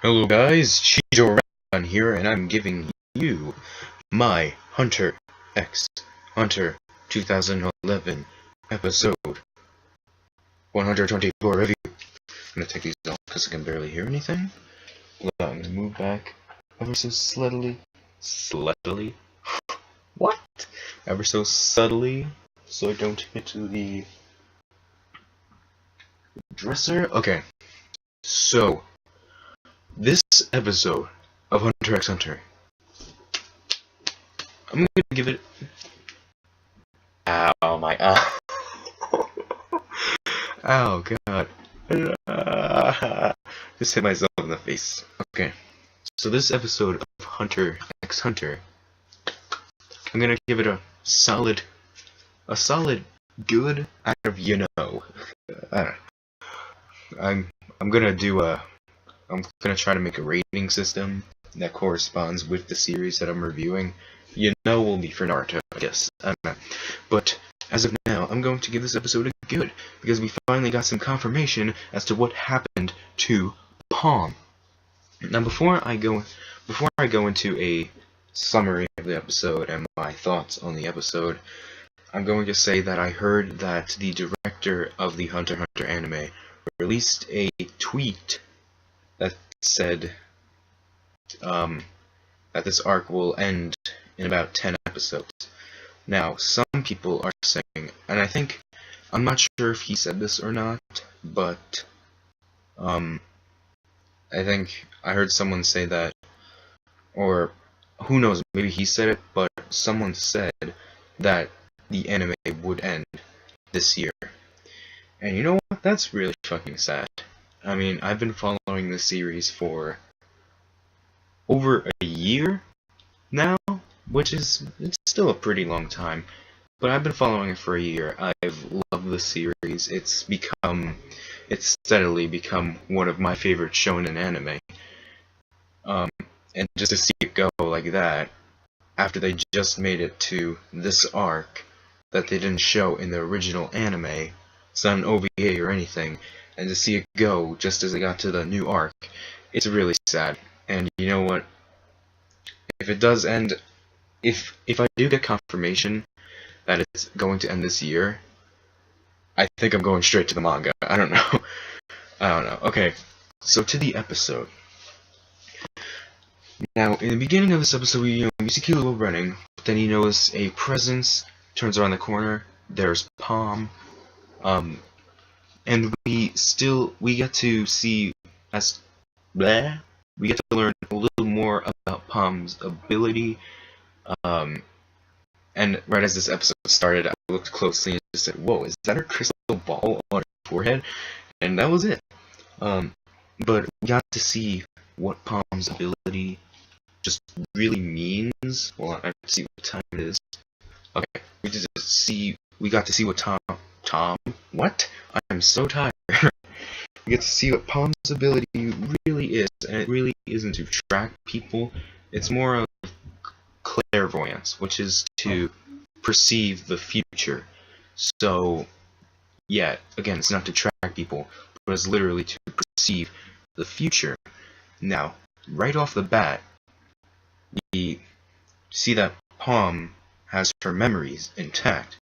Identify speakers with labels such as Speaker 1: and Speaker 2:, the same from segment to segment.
Speaker 1: Hello guys, Cheeto Ran here, and I'm giving you my Hunter x Hunter 2011 episode 124 review. I'm gonna take these off because I can barely hear anything. I'm gonna move back ever so subtly. What? Ever so subtly, so I don't hit the dresser. Okay, so this episode of Hunter x Hunter, I'm gonna give it. Ow, my eye. Oh god. Just hit myself in the face. Okay. So this episode of Hunter x Hunter, I'm gonna give it a solid good out of I don't know. I'm gonna try to make a rating system that corresponds with the series that I'm reviewing. Will be for Naruto, I guess. I don't know. But as of now, I'm going to give this episode a good, because we finally got some confirmation as to what happened to Palm. Now, before I go into a summary of the episode and my thoughts on the episode, I'm going to say that I heard that the director of the Hunter x Hunter anime released a tweet that said that this arc will end in about 10 episodes. Now, some people are saying, and I'm not sure if he said this or not, but I think I heard someone say that, or who knows, maybe he said it, but someone said that the anime would end this year. And you know what? That's really fucking sad. I mean, I've been following this series for over a year now, which is, it's still a pretty long time, but I've been following it for a year. I've loved the series. It's steadily become one of my favorite shonen anime. And just to see it go like that, after they just made it to this arc that they didn't show in the original anime, it's not an OVA or anything, and to see it go just as it got to the new arc, it's really sad. And you know what? If it does end, if I do get confirmation that it's going to end this year, I think I'm going straight to the manga. I don't know. Okay, so to the episode. Now, in the beginning of this episode, we see Killua running, but then he notices a presence, turns around the corner, there's Palm, and we get to see we get to learn a little more about Palm's ability, and right as this episode started, I looked closely and just said, whoa, is that her crystal ball on her forehead? And that was it. But we got to see what Palm's ability just really means. Well, I have to see what time it is. Okay, we got to see what what? I'm so tired. We get to see what Palm's ability really is, and it really isn't to track people. It's more of clairvoyance, which is to perceive the future. So, yeah, again, it's not to track people, but it's literally to perceive the future. Now, right off the bat, we see that Palm has her memories intact,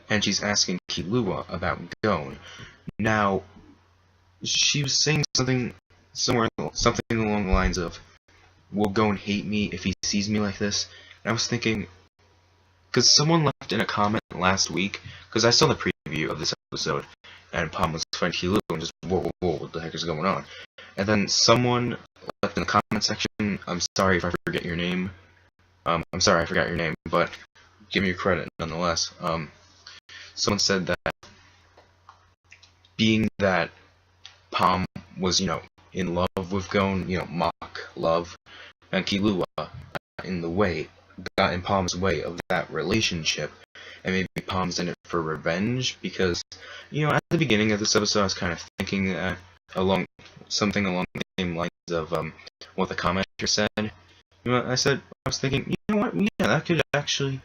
Speaker 1: and she's asking Killua about Gon. Now, she was saying something along the lines of, will Gon hate me if he sees me like this? And I was thinking, because someone left in a comment last week, because I saw the preview of this episode, and Palm was fighting Killua, and just, whoa, what the heck is going on? And then someone left in the comment section, I'm sorry if I forget your name, I'm sorry I forgot your name, but give me your credit nonetheless. Someone said that being that Palm was, in love with Gon, mock love, and Killua got in Palm's way of that relationship, and maybe Palm's in it for revenge, because, at the beginning of this episode I was kind of thinking that something along the same lines of what the commenter said. I was thinking, what, yeah, that could actually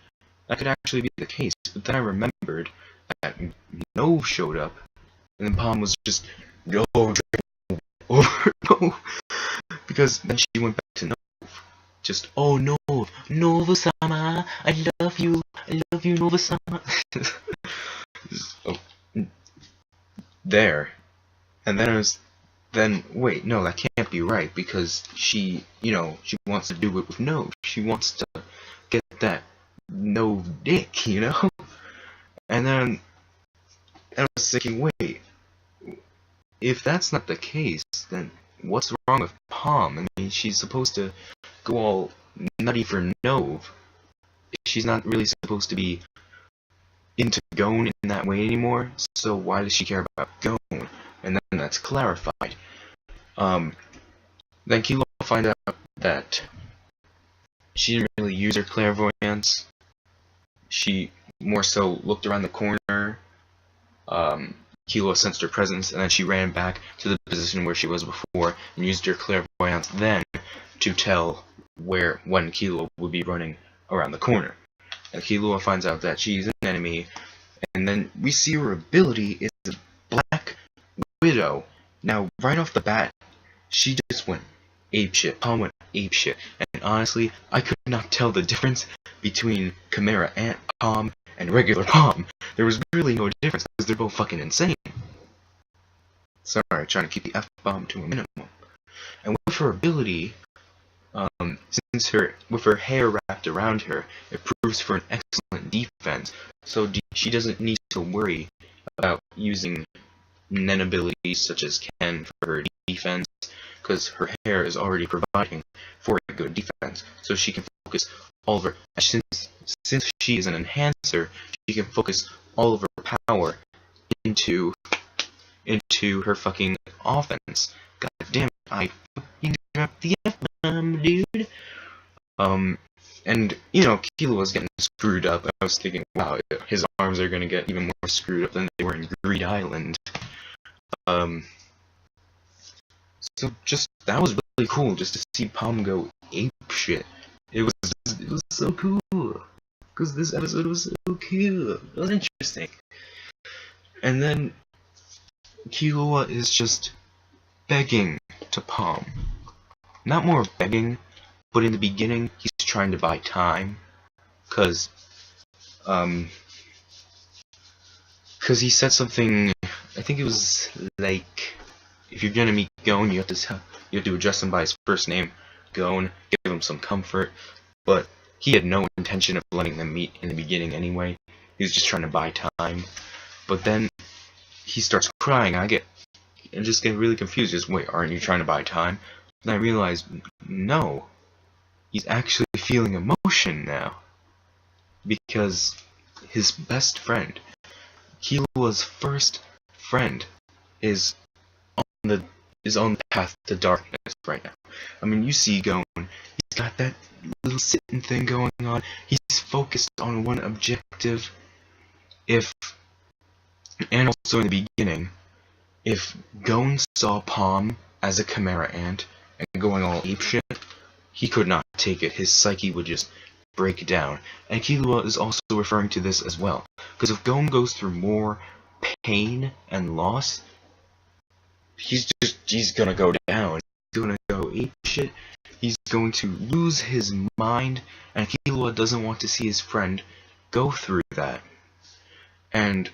Speaker 1: be the case, but then I remembered that No showed up, and then Palm was just, no, Because then she went back to Nov. Just, oh, Nova-sama, I love you, Nova-sama. Oh, there. And then wait, no, that can't be right, because she wants to do it with Nov. She wants to get that Nov dick, And then I was thinking, wait, if that's not the case, then what's wrong with Palm? I mean, she's supposed to go all nutty for Nov. She's not really supposed to be into Gon in that way anymore, so why does she care about Gon? And then that's clarified. Then Killua find out that she didn't really use her clairvoyance. She more so looked around the corner. Killua sensed her presence, and then she ran back to the position where she was before and used her clairvoyance then to tell when Killua would be running around the corner. And Killua finds out that she's an enemy, and then we see her ability is a Black Widow. Now, right off the bat, she just went apeshit. Palm went apeshit. And honestly, I could not tell the difference between Chimera Ant Palm and regular Palm. There was really no difference because they're both fucking insane. Sorry, trying to keep the F-bomb to a minimum. And with her ability, with her hair wrapped around her, it proves for an excellent defense. So she doesn't need to worry about using Nen abilities such as Ken for her defense, because her hair is already providing for a good defense. So she can focus all of her, since she is an enhancer, she can focus all of her power into her fucking offense. God damn it, I fucking dropped the F-bomb, dude. And, Killua was getting screwed up. I was thinking, wow, his arms are gonna get even more screwed up than they were in Greed Island. So that was really cool, just to see Palm go apeshit. It was so cool, because this episode was so cool. It was interesting. And then Killua is just begging to Palm. Not more begging, but in the beginning, he's trying to buy time, because he said something, I think it was like, if you're gonna meet Gon, you have to address him by his first name, Gon, give him some comfort, but he had no intention of letting them meet in the beginning anyway. He was just trying to buy time. But then he starts crying, I just get really confused, just, wait, aren't you trying to buy time? And I realized, no, he's actually feeling emotion now, because his best friend, Killua's first friend, is on the path to darkness right now. I mean, you see Gon, he's got that little sitting thing going on. He's focused on one objective. And also in the beginning, if Gon saw Palm as a Chimera Ant and going all apeshit, he could not take it. His psyche would just break down. And Killua is also referring to this as well. Because if Gon goes through more pain and loss, he's gonna go down. He's gonna go apeshit. He's going to lose his mind, and Killua doesn't want to see his friend go through that. And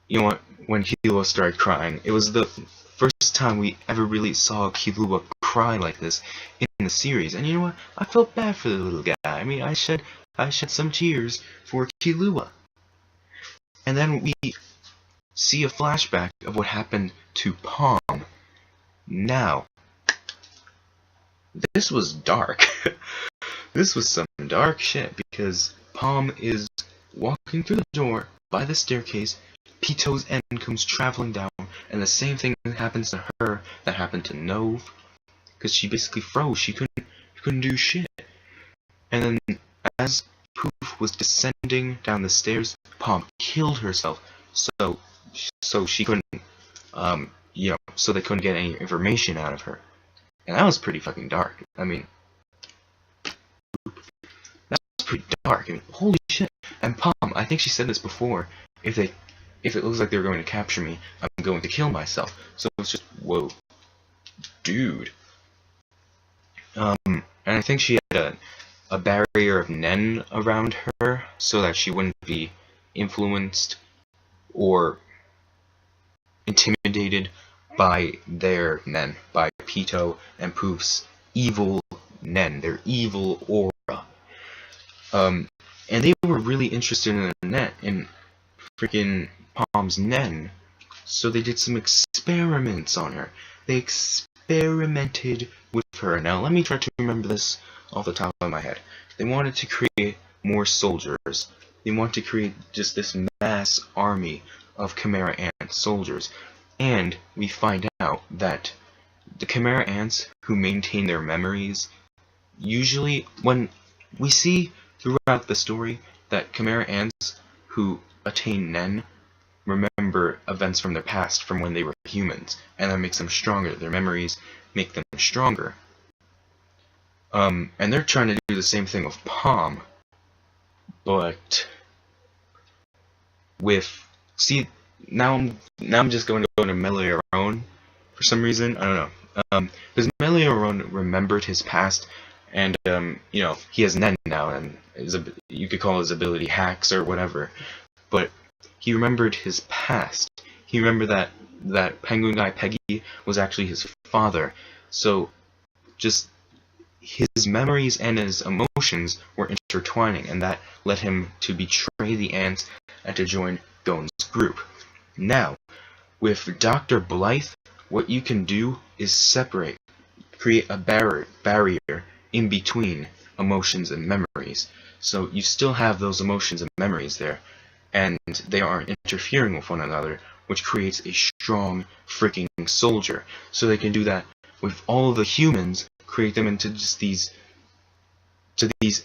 Speaker 1: you know what? When Killua started crying, it was the first time we ever really saw Killua cry like this in the series. And you know what? I felt bad for the little guy. I mean, I shed some tears for Killua. And then we see a flashback of what happened to Palm. Now, this was dark. This was some dark shit, because Palm is walking through the door by the staircase, Pito's end comes traveling down, and the same thing happens to her that happened to Nov, because she basically froze. She couldn't do shit. And then as Pouf was descending down the stairs, Palm killed herself, so she couldn't, so they couldn't get any information out of her. And that was pretty fucking dark. I mean, that was pretty dark. I mean, holy shit. And Palm, I think she said this before, if it looks like they're going to capture me, I'm going to kill myself. So it's just, whoa, dude. And I think she had a barrier of Nen around her so that she wouldn't be influenced or intimidated by their Nen, by Pito and Pouf's evil Nen, their evil aura. And they were really interested in freaking Palm's Nen, so they did some experiments on her. They experimented with her. Now, let me try to remember this off the top of my head. They wanted to create more soldiers. They wanted to create just this mass army of Chimera Ant soldiers. And we find out that the Chimera Ants who maintain their memories, usually when we see throughout the story that Chimera Ants who attain Nen remember events from their past, from when they were humans, and that makes them stronger. Their memories make them stronger. And they're trying to do the same thing with Palm, but with now I'm just going to go to Meliorone for some reason. I don't know. Because Meliorone remembered his past, and he has Nen now, and you could call his ability hacks or whatever. But he remembered his past. He remembered that penguin guy Peggy was actually his father. So just his memories and his emotions were intertwining, and that led him to betray the ants and to join Gon's group. Now, with Dr. Blythe, what you can do is create a barrier in between emotions and memories. So you still have those emotions and memories there, and they aren't interfering with one another, which creates a strong freaking soldier. So they can do that with all of the humans, create them into just these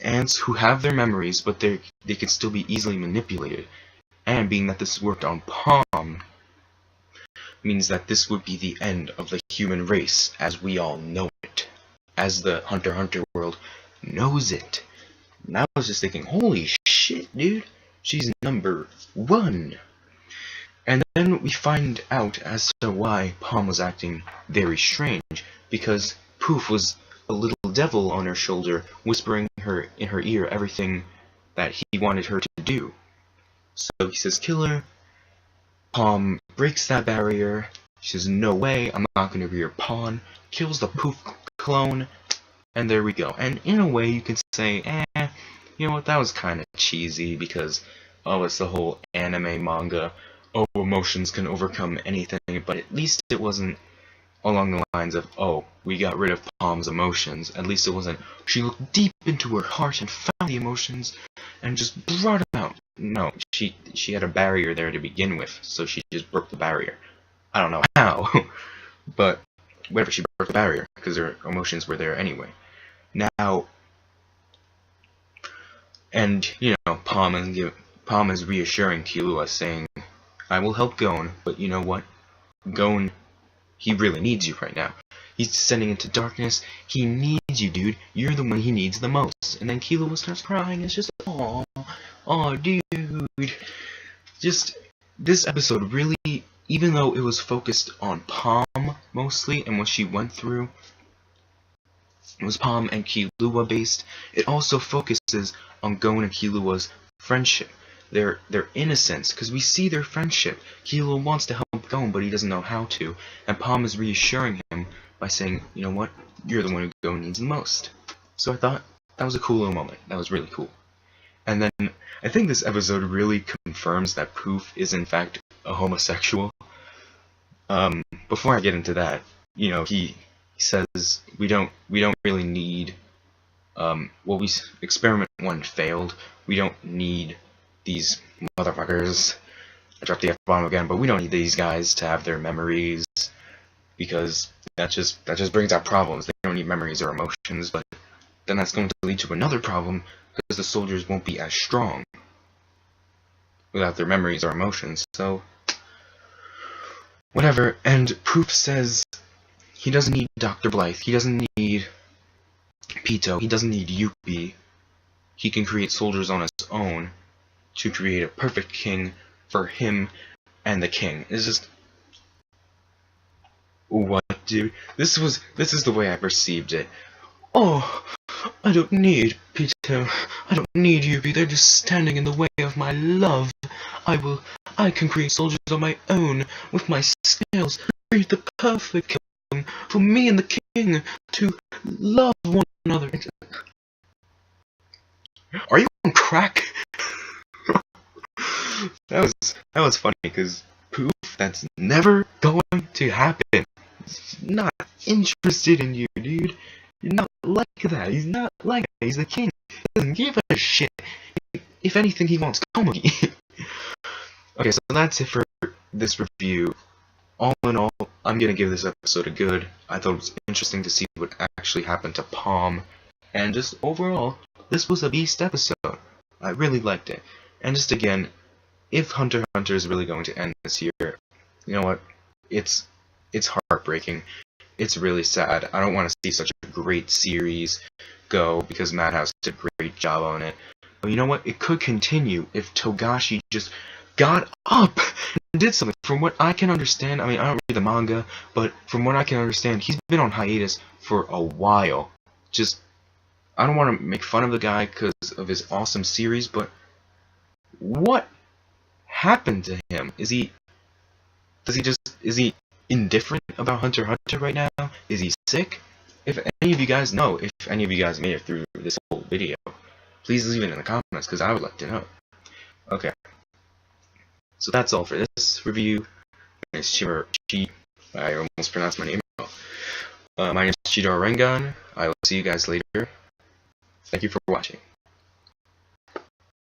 Speaker 1: ants who have their memories, but they can still be easily manipulated. And being that this worked on Palm, means that this would be the end of the human race as we all know it, as the Hunter x Hunter world knows it. And I was just thinking, holy shit, dude, she's #1. And then we find out as to why Palm was acting very strange, because Pouf was a little devil on her shoulder, whispering in her ear everything that he wanted her to do. So he says, kill her. Palm breaks that barrier. She says, no way, I'm not going to be your pawn. Kills the Pouf clone, and there we go. And in a way, you can say, you know what, that was kind of cheesy, because, it's the whole anime manga, emotions can overcome anything, but at least it wasn't along the lines of, we got rid of Palm's emotions. At least it wasn't, she looked deep into her heart and found the emotions and just brought them out. No, she had a barrier there to begin with, so she just broke the barrier. I don't know how, but whatever, she broke the barrier, because her emotions were there anyway. Now, and, Palm is reassuring Killua, saying, I will help Gon, but you know what? Gon, he really needs you right now. He's descending into darkness. He needs you, dude. You're the one he needs the most. And then Killua starts crying. It's just, oh, dude. Just, this episode really, even though it was focused on Palm mostly and what she went through, it was Palm and Killua based, it also focuses on Gon and Killua's friendship. Their innocence, because we see their friendship. Killua wants to help Gon, but he doesn't know how to, and Palm is reassuring him by saying, you know what, you're the one who Gon needs the most. So I thought that was a cool little moment. That was really cool. And then I think this episode really confirms that Pouf is in fact a homosexual. Before I get into that, he says we don't really need experiment 1 failed. We don't need these motherfuckers. I dropped the F-bomb again, but we don't need these guys to have their memories, because that just brings out problems. They don't need memories or emotions, but then that's going to lead to another problem, because the soldiers won't be as strong without their memories or emotions. So whatever. And Pouf says he doesn't need Dr. Blythe, he doesn't need Pito, he doesn't need Yuppie. He can create soldiers on his own to create a perfect king for him and the king. It's just, what, dude? This is the way I perceived it. Oh, I don't need Peter. I don't need you, Peter. Just standing in the way of my love. I can create soldiers on my own with my scales. Create the perfect kingdom for me and the king to love one another. Are you on crack? That was funny because Pouf, that's never going to happen. He's not interested in you, dude. You're not like that. He's not like that. He's the king. He doesn't give a shit. If anything, he wants comedy. Okay, so that's it for this review. All in all, I'm gonna give this episode a good. I thought it was interesting to see what actually happened to Palm. And just overall, this was a beast episode. I really liked it. And just again, if Hunter x Hunter is really going to end this year, you know what? It's heartbreaking. It's really sad. I don't want to see such a great series go because Madhouse did a great job on it. But you know what? It could continue if Togashi just got up and did something. From what I can understand, I mean, I don't read the manga, but from what I can understand, he's been on hiatus for a while. Just, I don't want to make fun of the guy because of his awesome series, but what happened to him? Is he indifferent about Hunter x Hunter right now? Is he sick? If any of you guys know, if any of you guys made it through this whole video, please leave it in the comments because I would like to know. Okay. So that's all for this review. My name is Chi. I almost pronounced my name wrong. My name is Chidar Rengan. I will see you guys later. Thank you for watching.